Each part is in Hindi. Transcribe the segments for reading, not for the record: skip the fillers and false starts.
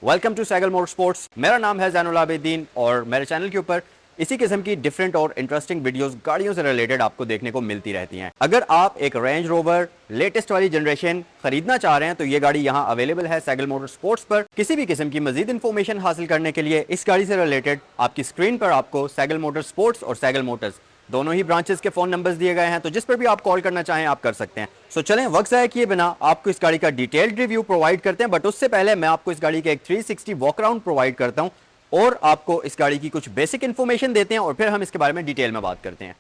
Welcome to Sehgal motor sports. मेरा नाम है ज़ैनुल आबिदीन और मेरे चैनल के ऊपर इसी किस्म की डिफरेंट और इंटरेस्टिंग वीडियोस गाड़ियों से रिलेटेड आपको देखने को मिलती रहती हैं। अगर आप एक रेंज रोवर लेटेस्ट वाली जनरेशन खरीदना चाह रहे हैं तो ये गाड़ी यहाँ अवेलेबल है सैगल मोटर स्पोर्ट्स पर। किसी भी किस्म की मजीद इन्फॉर्मेशन हासिल करने के लिए इस गाड़ी से रिलेटेड आपकी स्क्रीन पर आपको सैगल मोटर स्पोर्ट्स और सैगल मोटर्स दोनों ही ब्रांचेस के फोन नंबर्स दिए गए हैं, तो जिस पर भी आप कॉल करना चाहें आप कर सकते हैं। सो चलें वक्त ज़ाया किए बिना आपको इस गाड़ी का डिटेल्ड रिव्यू प्रोवाइड करते हैं, बट उससे पहले मैं आपको इस गाड़ी का एक 360 वॉक अराउंड प्रोवाइड करता हूं और आपको इस गाड़ी की कुछ बेसिक इंफॉर्मेशन देते हैं और फिर हम इसके बारे में डिटेल में बात करते हैं।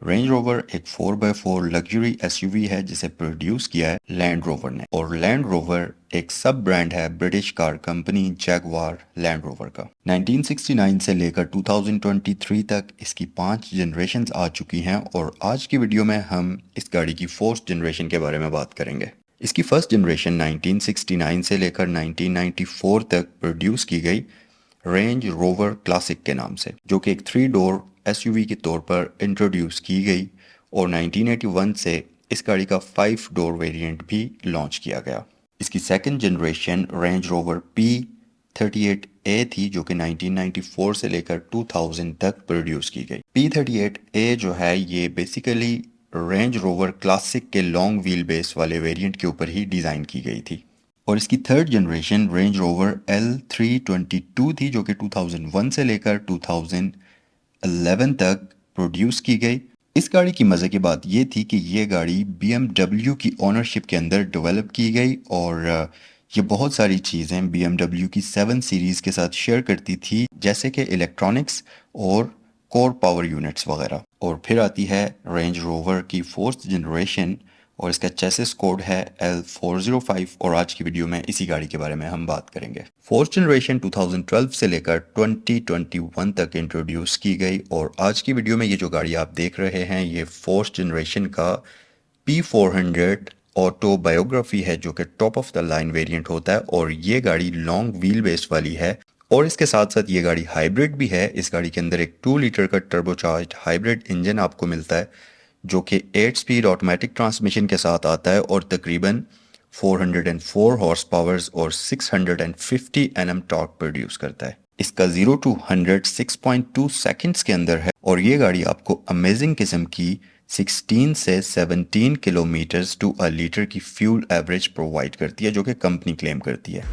रेंज रोवर एक 4x4 लग्जरी एसयूवी है जिसे प्रोड्यूस किया है लैंड रोवर ने, और लैंड रोवर एक सब ब्रांड है British car company Jaguar land rover का। 1969 से लेकर 2023 तक इसकी 5 जनरेशन्स आ चुकी हैं और आज की वीडियो में हम इस गाड़ी की 4th जनरेशन के बारे में बात करेंगे। इसकी फर्स्ट जनरेशन 1969 से लेकर 1994 तक प्रोड्यूस की गई रेंज रोवर क्लासिक के नाम से, जो कि एक 3 डोर एसयूवी के तौर पर इंट्रोड्यूस की गई, और 1981 से इस गाड़ी का 5 डोर वेरिएंट भी लॉन्च किया गया। इसकी second generation range rover P38A थी, जो कि 1994 से लेकर 2000 तक प्रोड्यूस की गई। P38A जो है ये बेसिकली रेंज रोवर क्लासिक के लॉन्ग व्हील बेस वाले वेरिएंट के ऊपर ही डिज़ाइन की गई थी। और इसकी third generation range rover L322 थी, जो कि 2001 से लेकर 2011 तक प्रोड्यूस की गई। इस गाड़ी की मज़े की बात ये थी कि ये गाड़ी BMW की ओनरशिप के अंदर डेवलप की गई, और ये बहुत सारी चीज़ें BMW की 7 सीरीज़ के साथ शेयर करती थी, जैसे कि इलेक्ट्रॉनिक्स और कोर पावर यूनिट्स वगैरह। और फिर आती है रेंज रोवर की 4th जनरेशन, और इसका चेसिस कोड है L405, और आज की वीडियो में इसी गाड़ी के बारे में हम बात करेंगे। 4th जनरेशन 2012 से लेकर 2021 तक इंट्रोड्यूस की गई, और आज की वीडियो में ये जो गाड़ी आप देख रहे हैं ये 4th जनरेशन का P400 ऑटो बायोग्राफी है, जो कि top of the line variant होता है, और ये गाड़ी लॉन्ग व्हील बेस वाली है। और इसके साथ साथ ये गाड़ी हाइब्रिड भी है। इस गाड़ी के अंदर एक 2 लीटर का टर्बोचार्ज्ड हाइब्रिड इंजन आपको मिलता है, जो कि 8 स्पीड ऑटोमेटिक ट्रांसमिशन के साथ आता है, और तकरीबन 404 हॉर्स पावर्स और 650 Nm टॉर्क प्रोड्यूस करता है। इसका 0 to 100 6.2 सेकंड्स के अंदर है, और ये गाड़ी आपको अमेजिंग किस्म की 16 से 17 किलोमीटर्स टू अ लीटर की फ्यूल एवरेज प्रोवाइड करती है, जो कि कंपनी क्लेम करती है।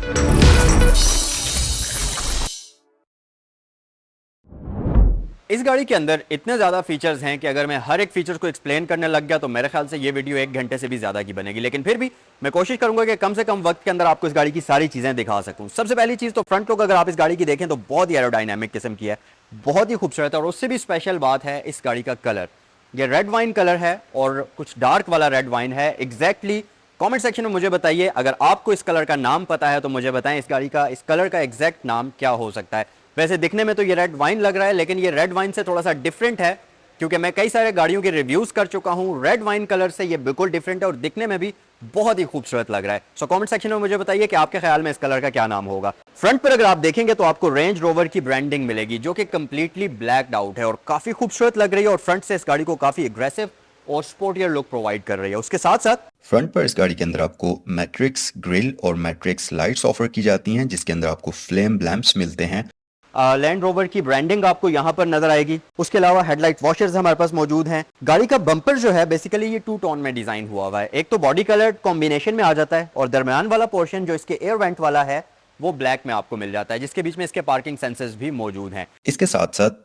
इस गाड़ी के अंदर इतने ज़्यादा फीचर्स हैं कि अगर मैं हर एक फीचर को एक्सप्लेन करने लग गया तो मेरे ख्याल से ये वीडियो 1 घंटे से भी ज़्यादा की बनेगी, लेकिन फिर भी मैं कोशिश करूंगा कि कम से कम वक्त के अंदर आपको इस गाड़ी की सारी चीज़ें दिखा सकूं। सबसे पहली चीज़ तो फ्रंट लुक अगर आप इस गाड़ी की देखें तो बहुत ही एरोडायनामिक किस्म की है, बहुत ही खूबसूरत है। और उससे भी स्पेशल बात है इस गाड़ी का कलर। ये रेड वाइन कलर है और कुछ डार्क वाला रेड वाइन है। एग्जैक्टली कमेंट सेक्शन में मुझे बताइए, अगर आपको इस कलर का नाम पता है तो मुझे बताएं इस गाड़ी का इस कलर का एग्जैक्ट नाम क्या हो सकता है। वैसे दिखने में तो ये रेड वाइन लग रहा है, लेकिन ये रेड वाइन से थोड़ा सा डिफरेंट है, क्योंकि मैं कई सारे गाड़ियों के रिव्यूज कर चुका हूं। रेड वाइन कलर से ये बिल्कुल डिफरेंट है और दिखने में भी बहुत ही खूबसूरत लग रहा है। सो कमेंट सेक्शन में मुझे बताइए कि आपके ख्याल में इस कलर का क्या नाम होगा। फ्रंट पर अगर आप देखेंगे तो आपको रेंज रोवर की ब्रांडिंग मिलेगी, जो कि कंप्लीटली ब्लैक्ड आउट है और काफी खूबसूरत लग रही है, और फ्रंट से इस गाड़ी को काफी एग्रेसिव और स्पोर्टियर लुक प्रोवाइड कर रही है। उसके साथ साथ फ्रंट पर इस गाड़ी के अंदर आपको मैट्रिक्स ग्रिल और मैट्रिक्स लाइट्स ऑफर की जाती हैं, जिसके अंदर आपको फ्लेम लैंप्स मिलते हैं। लैंड रोवर की ब्रांडिंग आपको यहां पर नजर आएगी। उसके अलावा हेडलाइट वॉशर्स हमारे पास मौजूद हैं। गाड़ी का बम्पर जो है बेसिकली ये 2 टोन में डिजाइन हुआ है। एक तो बॉडी कलर कॉम्बिनेशन में आ जाता है, और दरमियान वाला पोर्शन जो इसके एयर वेंट वाला है वो ब्लैक में आपको मिल जाता है, जिसके बीच में इसके पार्किंग सेंसर्स भी मौजूद हैं। इसके साथ साथ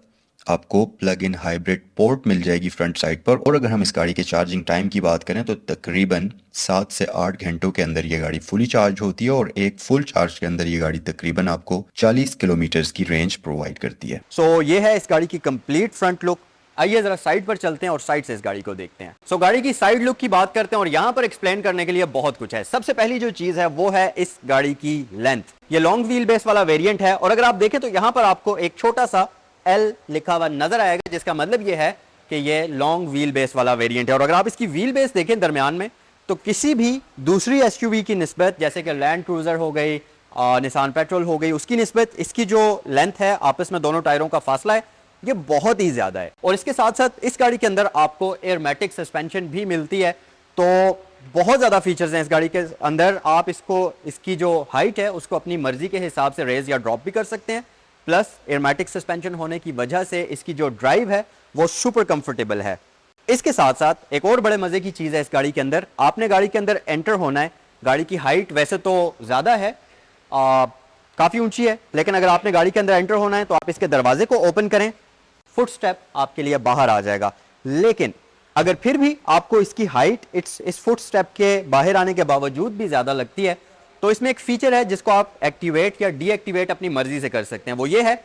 आपको प्लग इन हाइब्रिड पोर्ट मिल जाएगी फ्रंट साइड पर। और अगर हम इस गाड़ी के चार्जिंग टाइम की बात करें तो तकरीबन 7 से 8 घंटों के अंदर ये गाड़ी फुली चार्ज होती है, और एक फुल चार्ज के अंदर ये गाड़ी तकरीबन आपको 40 किलोमीटर की रेंज प्रोवाइड करती है। सो ये है इस गाड़ी की कंप्लीट फ्रंट लुक। आइए जरा साइड पर चलते हैं और साइड से इस गाड़ी को देखते हैं। सो गाड़ी की साइड लुक की बात करते हैं, और यहाँ पर एक्सप्लेन करने के लिए बहुत कुछ है। सबसे पहली जो चीज है वो है इस गाड़ी की लेंथ। ये लॉन्ग व्हील बेस वाला वेरिएंट है, और अगर आप देखें तो यहाँ पर आपको एक छोटा सा L लिखा हुआ नजर आएगा, जिसका मतलब ये है कि ये लॉन्ग व्हील बेस वाला वेरिएंट है। और अगर आप इसकी व्हील बेस देखें दरमियान में, तो किसी भी दूसरी एसयूवी की निस्बत, जैसे कि लैंड क्रूजर हो गई, निसान पेट्रोल हो गई, उसकी निस्बत इसकी जो लेंथ है आपस में दोनों टायरों का फासला है ये बहुत ही ज्यादा है। और इसके साथ साथ इस गाड़ी के अंदर आपको एयरमैटिक सस्पेंशन भी मिलती है। तो बहुत ज़्यादा फीचर्स हैं इस गाड़ी के अंदर। आप इसकी जो हाइट है उसको अपनी मर्जी के हिसाब से रेज या ड्रॉप भी कर सकते हैं। प्लस एयरमैटिक सस्पेंशन होने की वजह से इसकी जो ड्राइव है वो सुपर कंफर्टेबल है। इसके साथ साथ एक और बड़े मजे की चीज़ है इस गाड़ी के अंदर, आपने गाड़ी के अंदर एंटर होना है। गाड़ी की हाइट वैसे तो ज़्यादा है, काफ़ी ऊंची है, लेकिन अगर आपने गाड़ी के अंदर एंटर होना है तो आप इसके दरवाजे को ओपन करें, फुट स्टेप आपके लिए बाहर आ जाएगा। लेकिन अगर फिर भी आपको इसकी हाइट इस फुट स्टेप के बाहर आने के बावजूद भी ज्यादा लगती है, तो इसमें एक फीचर है जिसको आप एक्टिवेट या डीएक्टिवेट अपनी मर्जी से कर सकते हैं। वो ये है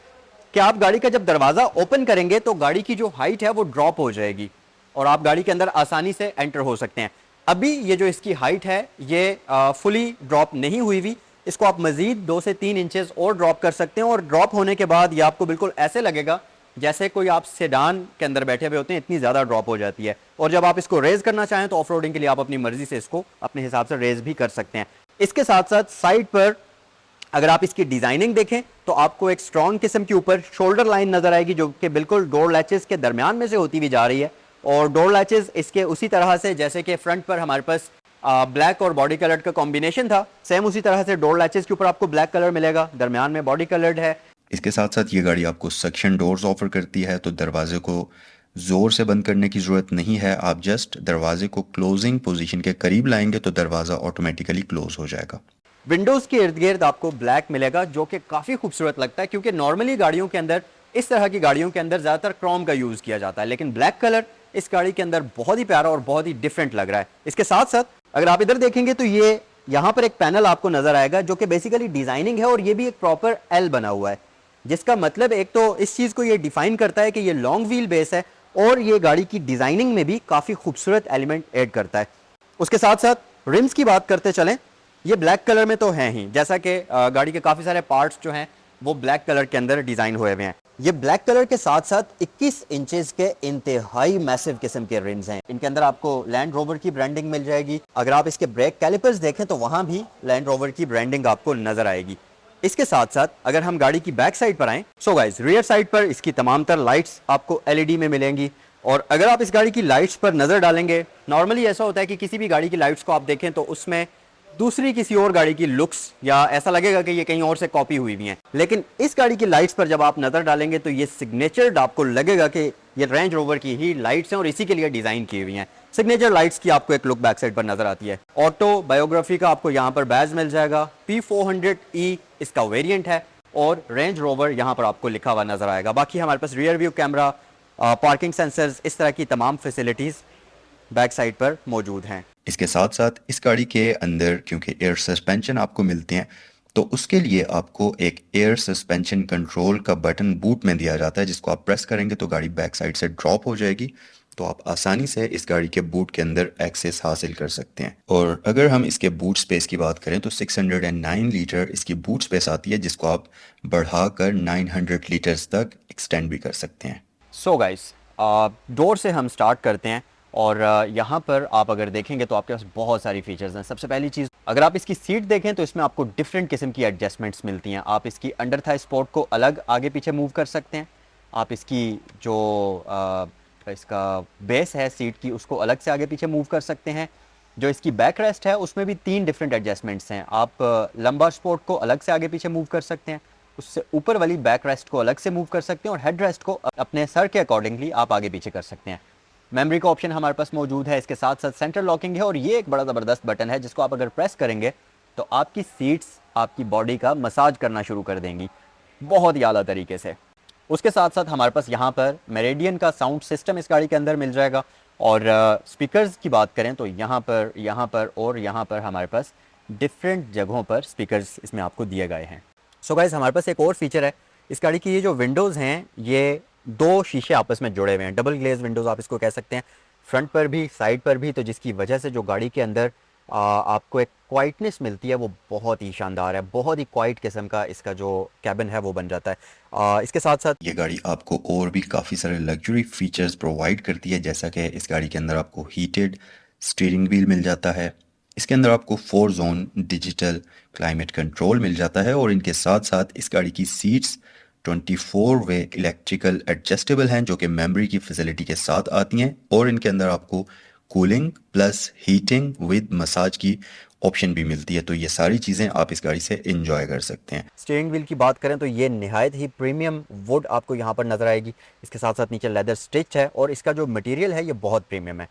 कि आप गाड़ी का जब दरवाजा ओपन करेंगे तो गाड़ी की जो हाइट है वो ड्रॉप हो जाएगी और आप गाड़ी के अंदर आसानी से एंटर हो सकते हैं। अभी ये जो इसकी हाइट है ये फुली ड्रॉप नहीं हुई हुई, इसको आप मजीद 2 से 3 इंचेस और ड्रॉप कर सकते हैं और ड्रॉप होने के बाद ये आपको बिल्कुल ऐसे लगेगा जैसे कोई आप सेडान के अंदर बैठे हुए होते हैं, इतनी ज़्यादा ड्रॉप हो जाती है। और जब आप इसको रेज करना चाहें तो ऑफ रोडिंग के लिए आप अपनी मर्जी से इसको अपने हिसाब से रेज भी कर सकते हैं। इसके साथ साथ साइड पर अगर आप इसकी डिजाइनिंग देखें तो आपको एक स्ट्रॉन्ग किस्म के ऊपर शोल्डर लाइन नजर आएगी जो कि बिल्कुल डोर लैचेस के दरमियान में से होती हुई जा रही है। और डोर लैचेस इसके उसी तरह से जैसे कि फ्रंट पर हमारे पास ब्लैक और बॉडी कलर्ड का कॉम्बिनेशन था, सेम उसी तरह से डोर लैचेस के ऊपर आपको ब्लैक कलर मिलेगा, दरमियान में बॉडी कलर्ड है। इसके साथ साथ ये गाड़ी आपको सक्शन डोर्स ऑफर करती है, तो दरवाजे को ज़ोर से बंद करने की ज़रूरत नहीं है। आप जस्ट दरवाजे को क्लोजिंग पोजीशन के करीब लाएंगे तो दरवाज़ा ऑटोमेटिकली क्लोज हो जाएगा। विंडोज़ के इर्द गिर्द आपको ब्लैक मिलेगा जो कि काफ़ी खूबसूरत लगता है, क्योंकि नॉर्मली गाड़ियों के अंदर इस तरह की गाड़ियों के अंदर ज़्यादातर क्रोम का यूज़ किया जाता है, लेकिन ब्लैक कलर इस गाड़ी के अंदर बहुत ही प्यारा और बहुत ही डिफरेंट लग रहा है। इसके साथ साथ अगर आप इधर देखेंगे तो ये यहाँ पर एक पैनल आपको नजर आएगा जो कि बेसिकली डिजाइनिंग है और ये भी एक प्रॉपर एल बना हुआ है, जिसका मतलब एक तो इस चीज़ को ये डिफाइन करता है कि ये लॉन्ग व्हील बेस है और ये गाड़ी की डिजाइनिंग में भी काफ़ी खूबसूरत एलिमेंट ऐड करता है। उसके साथ साथ रिम्स की बात करते चलें, ये ब्लैक कलर में तो हैं ही, जैसा कि गाड़ी के काफ़ी सारे पार्ट्स जो हैं वो ब्लैक कलर के अंदर डिज़ाइन हुए हुए हैं। ये ब्लैक कलर के साथ साथ 21 इंचेस के इंतहाई मैसिव किस्म के रिम्स हैं। इनके अंदर आपको लैंड रोवर की ब्रांडिंग मिल जाएगी। अगर आप इसके ब्रेक कैलिपर्स देखें तो वहां भी लैंड रोवर की ब्रांडिंग आपको नजर आएगी। इसके साथ साथ अगर हम गाड़ी की बैक साइड पर आए, सो गाइस रियर साइड पर इसकी तमाम तर लाइट्स आपको एलईडी में मिलेंगी। और अगर आप इस गाड़ी की लाइट्स पर नजर डालेंगे, नॉर्मली ऐसा होता है कि किसी भी गाड़ी की लाइट्स को आप देखें तो उसमें दूसरी किसी और गाड़ी की लुक्स या ऐसा लगेगा कि ये कहीं और से कॉपी हुई हुई हैं, लेकिन इस गाड़ी की लाइट्स पर जब आप नजर डालेंगे तो ये सिग्नेचर्ड आपको लगेगा कि ये रेंज रोवर की ही लाइट्स हैं और इसी के लिए डिजाइन की हुई हैं। सिग्नेचर लाइट्स की आपको एक लुक बैक साइड पर नजर आती है। ऑटो बायोग्राफी का आपको यहाँ पर बैज मिल जाएगा। P400E इसका वेरिएंट है और रेंज रोवर यहाँ पर आपको लिखा हुआ नजर आएगा। बाकी हमारे पास rear view camera, parking sensors, इस तरह की तमाम फैसिलिटीज बैक साइड पर मौजूद हैं। इसके साथ साथ इस गाड़ी के अंदर क्योंकि एयर सस्पेंशन आपको मिलते हैं तो उसके लिए आपको एक एयर सस्पेंशन कंट्रोल का बटन बूट में दिया जाता है, जिसको आप प्रेस करेंगे तो गाड़ी बैक साइड से ड्रॉप हो जाएगी, तो आप आसानी से इस गाड़ी के बूट के अंदर एक्सेस हासिल कर सकते हैं। और अगर हम इसके बूट स्पेस की बात करें तो 609 लीटर इसकी बूट स्पेस आती है, जिसको आप बढ़ाकर 900 लीटर्स तक एक्सटेंड भी कर सकते हैं। सो गाइस डोर से हम स्टार्ट करते हैं और यहाँ पर आप अगर देखेंगे तो आपके पास बहुत सारी फीचर्स हैं। सबसे पहली चीज़, अगर आप इसकी सीट देखें तो इसमें आपको डिफरेंट किस्म की एडजस्टमेंट्स मिलती हैं। आप इसकी अंडर थाई सपोर्ट को अलग आगे पीछे मूव कर सकते हैं। आप इसकी जो इसका बेस है सीट की उसको अलग से आगे पीछे मूव कर सकते हैं। जो इसकी बैक रेस्ट है उसमें भी 3 डिफरेंट एडजस्टमेंट्स हैं। आप लंबा सपोर्ट को अलग से आगे पीछे मूव कर सकते हैं, उससे ऊपर वाली बैक रेस्ट को अलग से मूव कर सकते हैं और हेड रेस्ट को अपने सर के अकॉर्डिंगली आप आगे पीछे कर सकते हैं। मेमोरी का ऑप्शन हमारे पास मौजूद है। इसके साथ साथ सेंटर लॉकिंग है और ये एक बड़ा ज़बरदस्त बटन है जिसको आप अगर प्रेस करेंगे तो आपकी सीट्स आपकी बॉडी का मसाज करना शुरू कर देंगी बहुत ही आला तरीके से। उसके साथ साथ हमारे पास यहाँ पर मेरेडियन का साउंड सिस्टम इस गाड़ी के अंदर मिल जाएगा। और स्पीकर्स की बात करें तो यहाँ पर और यहाँ पर हमारे पास डिफरेंट जगहों पर स्पीकर्स इसमें आपको दिए गए हैं। सो गाइस हमारे पास एक और फीचर है इस गाड़ी की, ये जो विंडोज़ हैं ये 2 शीशे आपस में जुड़े हुए हैं, डबल ग्लेज विंडोज़ आप इसको कह सकते हैं, फ्रंट पर भी साइड पर भी, तो जिसकी वजह से जो गाड़ी के अंदर आपको एक क्वाइटनेस मिलती है वो बहुत ही शानदार है। बहुत ही क्वाइट किस्म का इसका जो कैबिन है वो बन जाता है। इसके साथ साथ ये गाड़ी आपको और भी काफ़ी सारे लग्जरी फीचर्स प्रोवाइड करती है, जैसा कि इस गाड़ी के अंदर आपको हीटेड स्टीयरिंग व्हील मिल जाता है, इसके अंदर आपको 4 जोन डिजिटल क्लाइमेट कंट्रोल मिल जाता है और इनके साथ साथ इस गाड़ी की सीट्स 24 वे इलेक्ट्रिकल एडजस्टेबल हैं जो कि मेमोरी की फैसिलिटी के साथ आती हैं और इनके अंदर आपको cooling plus heating with massage की ऑप्शन भी मिलती है। तो ये सारी चीज़ें आप इस गाड़ी से इंजॉय कर सकते हैं। स्टीयरिंग व्हील की बात करें तो ये निहायत ही प्रीमियम वुड आपको यहाँ पर नज़र आएगी। इसके साथ साथ नीचे लेदर स्टिच है और इसका जो मटेरियल है ये बहुत प्रीमियम है।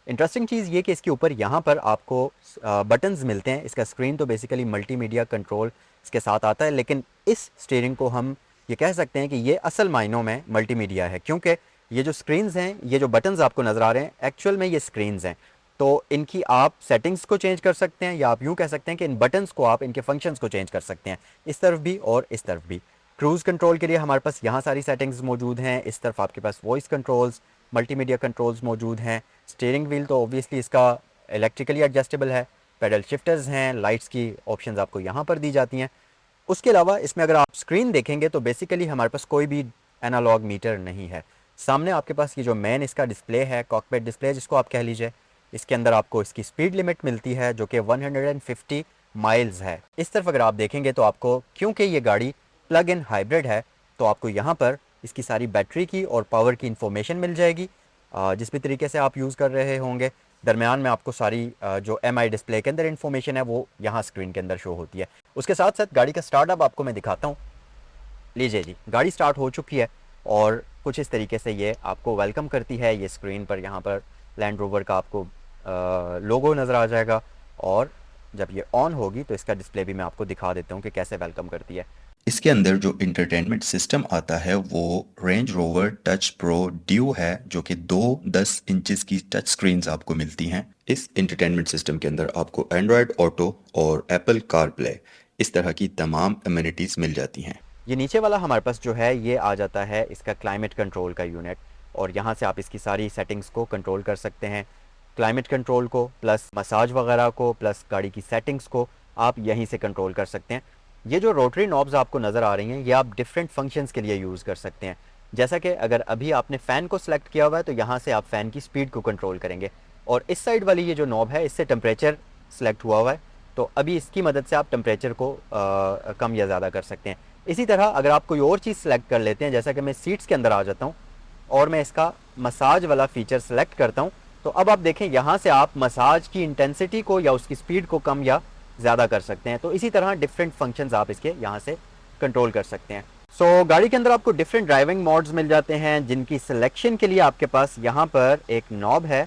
इंटरेस्टिंग चीज़ ये कि इसके ऊपर यहाँ पर आपको बटन्स मिलते हैं। इसका स्क्रीन तो बेसिकली मल्टीमीडिया कंट्रोल इसके साथ आता है, लेकिन इस स्टीयरिंग को हम ये कह सकते हैं कि ये असल मायनों में मल्टीमीडिया है, क्योंकि ये जो स्क्रीन्स हैं, ये जो बटन्स आपको नज़र आ रहे हैं, एक्चुअल में ये स्क्रीन्स हैं। तो इनकी आप सेटिंग्स को चेंज कर सकते हैं, या आप यूँ कह सकते हैं कि इन बटन्स को आप इनके फंक्शंस को चेंज कर सकते हैं, इस तरफ भी और इस तरफ भी। क्रूज़ कंट्रोल के लिए हमारे पास यहाँ सारी सेटिंग्स मौजूद हैं। इस तरफ आपके पास वॉइस कंट्रोल्स, मल्टीमीडिया कंट्रोल्स मौजूद हैं। स्टीयरिंग व्हील तो ऑब्वियसली इसका इलेक्ट्रिकली एडजस्टेबल है। पेडल शिफ्टर्स हैं, लाइट्स की ऑप्शंस आपको यहाँ पर दी जाती हैं। उसके अलावा इसमें अगर आप स्क्रीन देखेंगे तो बेसिकली हमारे पास कोई भी एनालॉग मीटर नहीं है। सामने आपके पास ये जो मेन इसका डिस्प्ले है, कॉकपिट डिस्प्ले जिसको आप कह लीजिए, इसके अंदर आपको इसकी स्पीड लिमिट मिलती है जो कि 150 माइल्स है। इस तरफ अगर आप देखेंगे तो आपको, क्योंकि ये गाड़ी प्लग इन हाइब्रिड है, तो आपको यहाँ पर इसकी सारी बैटरी की और पावर की इंफॉर्मेशन मिल जाएगी जिस भी तरीके से आप यूज़ कर रहे होंगे। दरमियान में आपको सारी जो एमआई डिस्प्ले के अंदर इन्फॉर्मेशन है वो यहाँ स्क्रीन के अंदर शो होती है। उसके साथ साथ गाड़ी का स्टार्टअप आपको मैं दिखाता हूँ। लीजिए जी, गाड़ी स्टार्ट हो चुकी है और कुछ इस तरीके से ये आपको वेलकम करती है। ये स्क्रीन पर यहाँ पर लैंड रोवर का आपको लोगो नज़र आ जाएगा, और जब ये ऑन होगी तो इसका डिस्प्ले भी मैं आपको दिखा देता हूँ कि कैसे वेलकम करती है। इसके अंदर जो इंटरटेनमेंट सिस्टम आता है वो range rover touch pro due है, जो कि 10 इंचेस की टच स्क्रीन्स आपको मिलती हैं। इस इंटरटेनमेंट सिस्टम के अंदर आपको एंड्रॉयड ऑटो और एप्पल कार प्ले इस तरह की तमाम अमेनिटीज़ मिल जाती हैं। ये नीचे वाला हमारे पास जो है ये आ जाता है इसका क्लाइमेट कंट्रोल का यूनिट, और यहाँ से आप इसकी सारी सेटिंग्स को कंट्रोल कर सकते हैं। क्लाइमेट कंट्रोल को प्लस मसाज वगैरह को प्लस गाड़ी की सेटिंग्स को आप यहीं से कंट्रोल कर सकते हैं। ये जो रोटरी नॉब्स आपको नज़र आ रही हैं ये आप डिफरेंट फंक्शंस के लिए यूज़ कर सकते हैं। जैसा कि अगर अभी आपने फ़ैन को सिलेक्ट किया हुआ है तो यहाँ से आप फ़ैन की स्पीड को कंट्रोल करेंगे, और इस साइड वाली ये जो नॉब है इससे टेम्परेचर सेलेक्ट हुआ हुआ है, तो अभी इसकी मदद से आप टेम्परेचर को कम या ज़्यादा कर सकते हैं। इसी तरह अगर आप कोई और चीज़ सेलेक्ट कर लेते हैं, जैसा कि मैं सीट्स के अंदर आ जाता हूँ और मैं इसका मसाज वाला फ़ीचर सेलेक्ट करता हूँ, तो अब आप देखें यहाँ से आप मसाज की इंटेंसिटी को या उसकी स्पीड को कम या ज़्यादा कर सकते हैं। तो इसी तरह डिफरेंट फंक्शंस आप इसके यहाँ से कंट्रोल कर सकते हैं। सो गाड़ी के अंदर आपको डिफरेंट ड्राइविंग मोड्स मिल जाते हैं, जिनकी सिलेक्शन के लिए आपके पास यहाँ पर एक नॉब है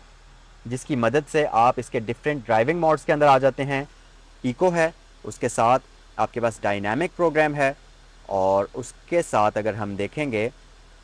जिसकी मदद से आप इसके डिफरेंट ड्राइविंग मोड्स के अंदर आ जाते हैं। इको है, उसके साथ आपके पास डायनामिक प्रोग्राम है, और उसके साथ अगर हम देखेंगे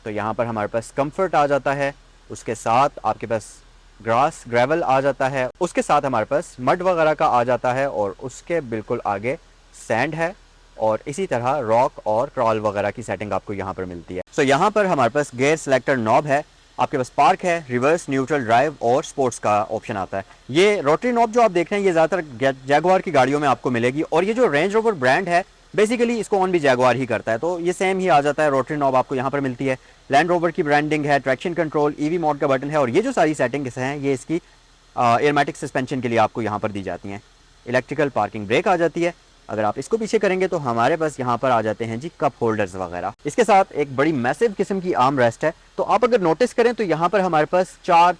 तो यहाँ पर हमारे पास कंफर्ट आ जाता है। उसके साथ आपके पास ग्रास ग्रेवल आ जाता है, उसके साथ हमारे पास मड वगैरह का आ जाता है, और उसके बिल्कुल आगे सैंड है, और इसी तरह रॉक और क्रॉल वगैरह की सेटिंग आपको यहाँ पर मिलती है। सो यहाँ पर हमारे पास गेयर सिलेक्टर नॉब है, आपके पास पार्क है, रिवर्स, न्यूट्रल, ड्राइव और स्पोर्ट्स का ऑप्शन आता है। ये रोटरी नॉब जो आप देख रहे हैं ये ज़्यादातर जैगुआर की गाड़ियों में आपको मिलेगी, और ये जो रेंज रोवर ब्रांड है बेसिकली इसको ऑन भी जैगुआर ही करता है, तो ये सेम ही आ जाता है। रोटरी नॉब आपको यहाँ पर मिलती है। लैंड रोवर की ब्रांडिंग है, ट्रैक्शन कंट्रोल, ईवी मोड का बटन है, और ये जो सारी सेटिंग्स हैं ये इसकी एयरमैटिक सस्पेंशन के लिए आपको यहाँ पर दी जाती हैं। इलेक्ट्रिकल पार्किंग ब्रेक आ जाती है। अगर आप इसको पीछे करेंगे तो हमारे पास यहाँ पर आ जाते हैं जी कप होल्डर्स वगैरह। इसके साथ एक बड़ी मैसिव किस्म की आर्म रेस्ट है। तो आप अगर नोटिस करें तो यहाँ पर हमारे पास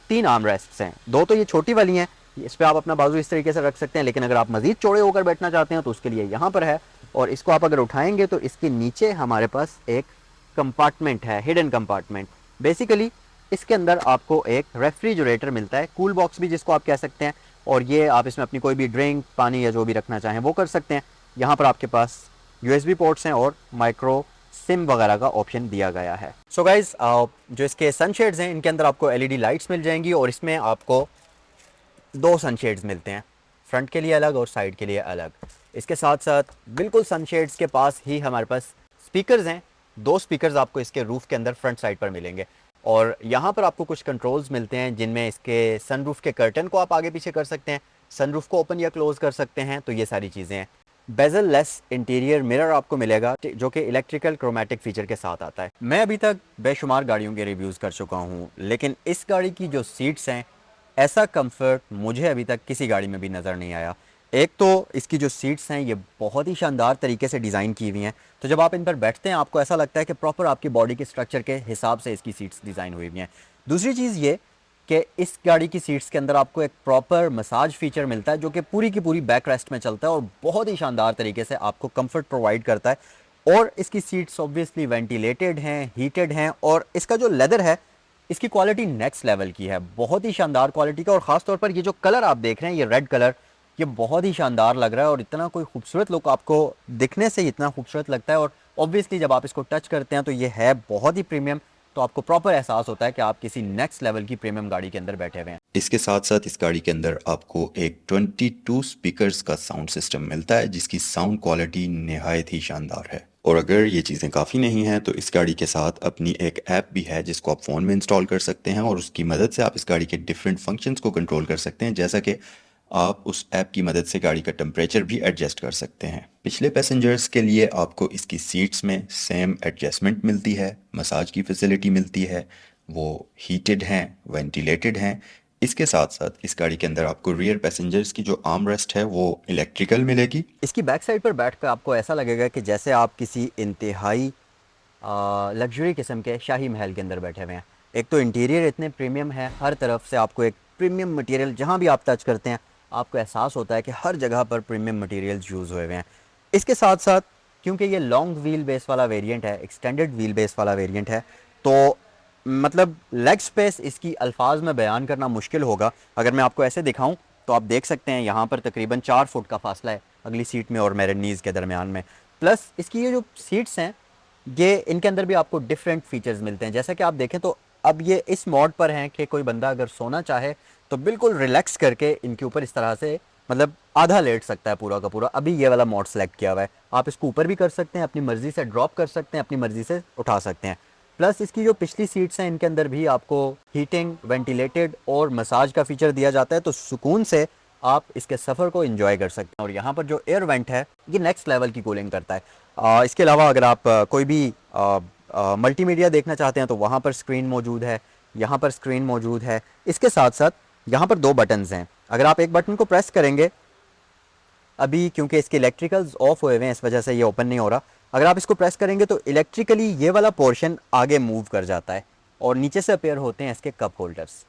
3 आर्म रेस्ट्स हैं। 2 तो ये छोटी वाली हैं, इस पर आप अपना बाजू इस तरीके से रख सकते हैं, लेकिन अगर आप मजीद चौड़े होकर बैठना चाहते हैं तो उसके लिए यहाँ पर है, और इसको आप अगर उठाएंगे तो इसके नीचे हमारे पास एक कंपार्टमेंट है, हिडन कंपार्टमेंट। बेसिकली इसके अंदर आपको एक रेफ्रिजरेटर मिलता है, कूल बॉक्स भी जिसको आप कह सकते हैं, और ये आप इसमें अपनी कोई भी ड्रिंक, पानी या जो भी रखना चाहें वो कर सकते हैं। यहाँ पर आपके पास USB पोर्ट्स हैं और माइक्रो सिम वगैरह का ऑप्शन दिया गया है। सो गाइज, जो इसके सनशेड्स हैं इनके अंदर आपको LED लाइट्स मिल जाएंगी, और इसमें आपको 2 सनशेड्स मिलते हैं, फ्रंट के लिए अलग और साइड के लिए अलग। इसके साथ साथ बिल्कुल सनशेड्स के पास ही हमारे पास स्पीकर्स हैं। 2 स्पीकर्स आपको इसके रूफ़ के अंदर फ्रंट साइड पर मिलेंगे, और यहाँ पर आपको कुछ कंट्रोल्स मिलते हैं जिनमें इसके सनरूफ के कर्टन को आप आगे पीछे कर सकते हैं, सनरूफ को ओपन या क्लोज़ कर सकते हैं, तो ये सारी चीज़ें हैं। बेजल लेस इंटीरियर मिरर आपको मिलेगा जो कि इलेक्ट्रिकल क्रोमैटिक फीचर के साथ आता है। मैं अभी तक बेशुमार गाड़ियों के रिव्यूज़ कर चुका हूँ, लेकिन इस गाड़ी की जो सीट्स हैं ऐसा कंफर्ट मुझे अभी तक किसी गाड़ी में भी नज़र नहीं आया। एक तो इसकी जो सीट्स हैं ये बहुत ही शानदार तरीके से डिज़ाइन की हुई हैं, तो जब आप इन पर बैठते हैं आपको ऐसा लगता है कि प्रॉपर आपकी बॉडी के स्ट्रक्चर के हिसाब से इसकी सीट्स डिज़ाइन हुई हुई हैं। दूसरी चीज़ ये कि इस गाड़ी की सीट्स के अंदर आपको एक प्रॉपर मसाज फीचर मिलता है जो कि पूरी की पूरी बैक रेस्ट में चलता है और बहुत ही शानदार तरीके से आपको कंफर्ट प्रोवाइड करता है। और इसकी सीट्स ऑब्वियसली वेंटिलेटेड हैं, हीटेड हैं, और इसका जो लेदर है इसकी क्वालिटी नेक्स्ट लेवल की है, बहुत ही शानदार क्वालिटी का। और ख़ास तौर पर ये जो कलर आप देख रहे हैं, ये रेड कलर, ये बहुत ही शानदार लग रहा है और इतना कोई खूबसूरत लुक आपको दिखने से ही इतना खूबसूरत लगता है। और ऑब्वियसली जब आप इसको टच करते हैं तो ये है बहुत ही प्रीमियम, तो आपको प्रॉपर एहसास होता है कि आप किसी नेक्स्ट लेवल की प्रीमियम गाड़ी के अंदर बैठे हुए हैं। इसके साथ साथ इस गाड़ी के अंदर आपको एक 22 स्पीकर्स का साउंड सिस्टम मिलता है जिसकी साउंड क्वालिटी निहायत ही शानदार है। और अगर ये चीज़ें काफ़ी नहीं हैं तो इस गाड़ी के साथ अपनी एक ऐप भी है जिसको आप फ़ोन में इंस्टॉल कर सकते हैं और उसकी मदद से आप इस गाड़ी के डिफरेंट फंक्शंस को कंट्रोल कर सकते हैं, जैसा कि आप उस ऐप की मदद से गाड़ी का टेम्परेचर भी एडजस्ट कर सकते हैं। पिछले पैसेंजर्स के लिए आपको इसकी सीट्स में सेम एडजस्टमेंट मिलती है, मसाज की फैसिलिटी मिलती है, वो हीटेड हैं, वेंटिलेटेड हैं। इसके साथ साथ इस गाड़ी के अंदर आपको रियर पैसेंजर्स की जो आर्म रेस्ट है वो इलेक्ट्रिकल मिलेगी। इसकी बैक साइड पर बैठ कर आपको ऐसा लगेगा कि जैसे आप किसी इंतहाई लग्जरी किस्म के शाही महल के अंदर बैठे हुए हैं। एक तो इंटीरियर इतने प्रीमियम है, हर तरफ से आपको एक प्रीमियम मटेरियल, जहाँ भी आप टच करते हैं आपको एहसास होता है कि हर जगह पर प्रीमियम मटेरियल्स यूज़ हुए हुए हैं। इसके साथ साथ क्योंकि ये लॉन्ग व्हील बेस वाला वेरिएंट है, एक्सटेंडेड व्हील बेस वाला वेरिएंट है, तो मतलब लेग स्पेस इसकी अल्फाज में बयान करना मुश्किल होगा। अगर मैं आपको ऐसे दिखाऊं तो आप देख सकते हैं यहाँ पर तकरीबन 4 फुट का फासला है अगली सीट में और मेरे नीज़ के दरमियान में। प्लस इसकी ये जो सीट्स हैं, ये इनके अंदर भी आपको डिफरेंट फीचर्स मिलते हैं। जैसा कि आप देखें तो अब ये इस मोड पर हैं कि कोई बंदा अगर सोना चाहे तो बिल्कुल रिलैक्स करके इनके ऊपर इस तरह से मतलब आधा लेट सकता है पूरा का पूरा। अभी ये वाला मोड सेलेक्ट किया हुआ है, आप इसको ऊपर भी कर सकते हैं, अपनी मर्ज़ी से ड्रॉप कर सकते हैं, अपनी मर्ज़ी से उठा सकते हैं। प्लस इसकी जो पिछली सीट्स हैं इनके अंदर भी आपको हीटिंग, वेंटिलेटेड और मसाज का फीचर दिया जाता है, तो सुकून से आप इसके सफ़र को एंजॉय कर सकते हैं। और यहाँ पर जो एयर वेंट है ये नेक्स्ट लेवल की कूलिंग करता है। इसके अलावा अगर आप कोई भी मल्टीमीडिया देखना चाहते हैं तो वहाँ पर स्क्रीन मौजूद है, यहाँ पर स्क्रीन मौजूद है। इसके साथ साथ यहाँ पर 2 बटन्स हैं, अगर आप एक बटन को प्रेस करेंगे, अभी क्योंकि इसके इलेक्ट्रिकल्स ऑफ हुए हुए हैं इस वजह से ये ओपन नहीं हो रहा, अगर आप इसको प्रेस करेंगे तो इलेक्ट्रिकली ये वाला पोर्शन आगे मूव कर जाता है और नीचे से अपीयर होते हैं इसके कप होल्डर्स।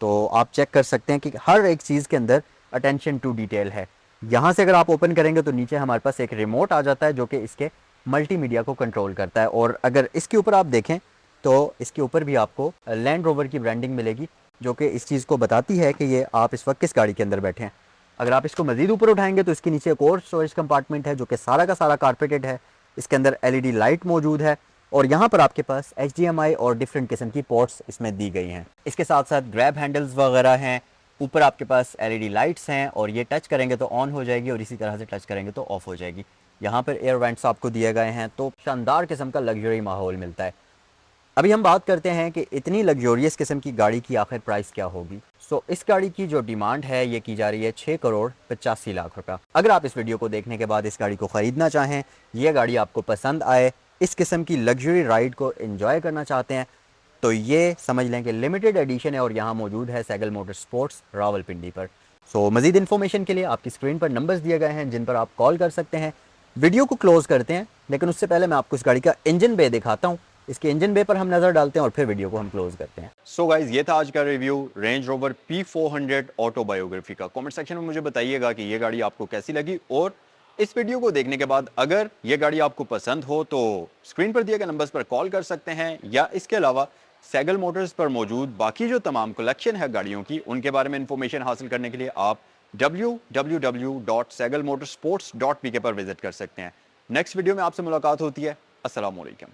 तो आप चेक कर सकते हैं कि हर एक चीज़ के अंदर अटेंशन टू डिटेल है। यहाँ से अगर आप ओपन करेंगे तो नीचे हमारे पास एक रिमोट आ जाता है जो कि इसके मल्टीमीडिया को कंट्रोल करता है। और अगर इसके ऊपर आप देखें तो इसके ऊपर भी आपको लैंड रोवर की ब्रांडिंग मिलेगी जो कि इस चीज़ को बताती है कि ये आप इस वक्त किस गाड़ी के अंदर बैठे हैं। अगर आप इसको मज़ीद ऊपर उठाएंगे तो इसके नीचे एक और स्टोरेज कंपार्टमेंट है जो कि सारा का सारा कारपेटेड है। इसके अंदर एलईडी लाइट मौजूद है और यहाँ पर आपके पास HDMI और डिफरेंट किस्म की पोर्ट्स इसमें दी गई हैं। इसके साथ साथ ग्रैब हैंडल्स वगैरह हैं, ऊपर आपके पास LED लाइट्स हैं और ये टच करेंगे तो ऑन हो जाएगी और इसी तरह से टच करेंगे तो ऑफ हो जाएगी। यहाँ पर एयर वेंट्स आपको दिए गए हैं, तो शानदार किस्म का लग्जरी माहौल मिलता है। अभी हम बात करते हैं कि इतनी लग्जोरियस किस्म की गाड़ी की आखिर प्राइस क्या होगी। इस गाड़ी की जो डिमांड है ये की जा रही है 6 करोड़ 85 लाख रुपया। अगर आप इस वीडियो को देखने के बाद इस गाड़ी को ख़रीदना चाहें, ये गाड़ी आपको पसंद आए, इस किस्म की लग्जरी राइड को एंजॉय करना चाहते हैं, तो ये समझ लें कि लिमिटेड एडिशन है और यहाँ मौजूद है सैगल मोटर स्पोर्ट्स रावलपिंडी पर। मज़ीद इन्फॉर्मेशन के लिए आपकी स्क्रीन पर नंबर्स दिए गए हैं जिन पर आप कॉल कर सकते हैं। वीडियो को क्लोज़ करते हैं, लेकिन उससे पहले मैं आपको इस गाड़ी का इंजन बे दिखाता हूँ। इसके इंजन बे पर हम नज़र डालते हैं और फिर वीडियो को हम क्लोज करते हैं। सो गाइज, ये था आज का review range rover P400 autobiography का। कमेंट सेक्शन में मुझे बताइएगा कि ये गाड़ी आपको कैसी लगी, और इस वीडियो को देखने के बाद अगर ये गाड़ी आपको पसंद हो तो स्क्रीन पर दिए गए नंबर्स पर कॉल कर सकते हैं, या इसके अलावा सैगल मोटर्स पर मौजूद बाकी जो तमाम कलेक्शन है गाड़ियों की, उनके बारे में इंफॉर्मेशन हासिल करने के लिए आप www.sagalmotorsports.pk पर विजिट कर सकते हैं। नेक्स्ट वीडियो में आपसे मुलाकात होती है। अस्सलाम वालेकुम।